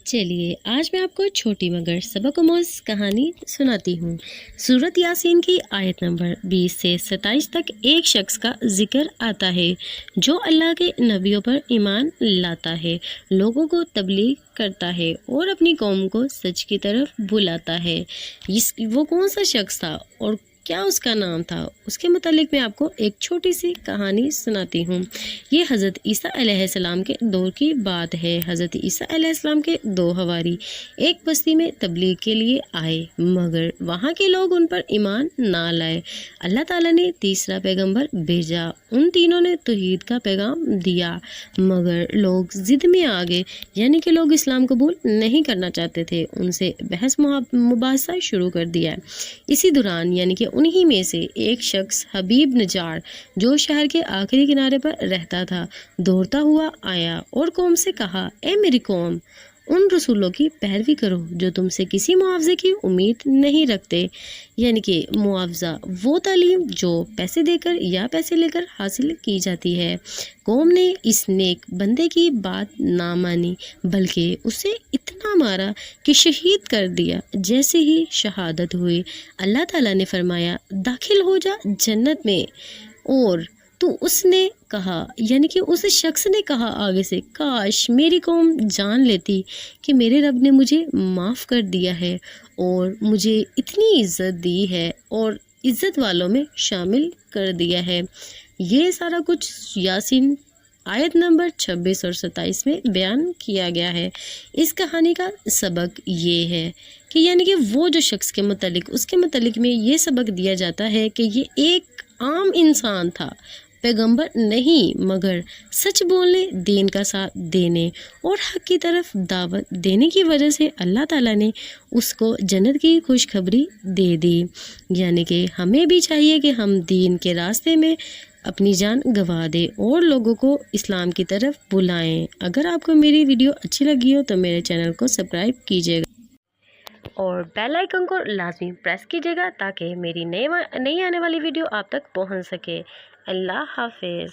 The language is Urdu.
چلیے آج میں آپ کو چھوٹی مگر سبق آموز کہانی سناتی ہوں۔ سورت یاسین کی آیت نمبر 20 سے 27 تک ایک شخص کا ذکر آتا ہے جو اللہ کے نبیوں پر ایمان لاتا ہے، لوگوں کو تبلیغ کرتا ہے اور اپنی قوم کو سچ کی طرف بلاتا ہے۔ وہ کون سا شخص تھا اور کیا اس کا نام تھا؟ اس کے متعلق میں آپ کو ایک چھوٹی سی کہانی سناتی ہوں۔ یہ حضرت عیسیٰ علیہ السلام کے دور کی بات ہے۔ حضرت عیسیٰ علیہ السلام کے 2 حواری ایک بستی میں تبلیغ کے لیے آئے، مگر وہاں کے لوگ ان پر ایمان نہ لائے۔ اللہ تعالیٰ نے تیسرا پیغمبر بھیجا، ان تینوں نے توحید کا پیغام دیا، مگر لوگ ضد میں آ گئے، یعنی کہ لوگ اسلام قبول نہیں کرنا چاہتے تھے۔ ان سے بحث مباحثہ شروع کر دیا۔ اسی دوران یعنی کہ انہی میں سے ایک شخص حبیب نجار جو شہر کے آخری کنارے پر رہتا تھا، دوڑتا ہوا آیا اور قوم سے کہا، اے میری قوم، ان رسولوں کی پیروی کرو جو تم سے کسی معاوضے کی امید نہیں رکھتے، یعنی کہ معاوضہ وہ تعلیم جو پیسے دے کر یا پیسے لے کر حاصل کی جاتی ہے۔ قوم نے اس نیک بندے کی بات نہ مانی، بلکہ اسے اتنا مارا کہ شہید کر دیا۔ جیسے ہی شہادت ہوئی، اللہ تعالیٰ نے فرمایا، داخل ہو جا جنت میں۔ اور تو اس نے کہا، یعنی کہ اس شخص نے کہا آگے سے، کاش میری قوم جان لیتی کہ میرے رب نے مجھے معاف کر دیا ہے اور مجھے اتنی عزت دی ہے اور عزت والوں میں شامل کر دیا ہے۔ یہ سارا کچھ یاسین آیت نمبر 26 اور 27 میں بیان کیا گیا ہے۔ اس کہانی کا سبق یہ ہے کہ یعنی کہ وہ جو شخص کے متعلق اس کے متعلق میں یہ سبق دیا جاتا ہے کہ یہ ایک عام انسان تھا، پیغمبر نہیں، مگر سچ بولنے، دین کا ساتھ دینے اور حق کی طرف دعوت دینے کی وجہ سے اللہ تعالیٰ نے اس کو جنت کی خوشخبری دے دی۔ یعنی کہ ہمیں بھی چاہیے کہ ہم دین کے راستے میں اپنی جان گنوا دیں اور لوگوں کو اسلام کی طرف بلائیں۔ اگر آپ کو میری ویڈیو اچھی لگی ہو تو میرے چینل کو سبسکرائب کیجیے گا اور بیل آئیکن کو لازمی پریس کیجیے گا تاکہ میری نئی آنے والی ویڈیو آپ تک پہنچ سکے۔ اللہ حافظ۔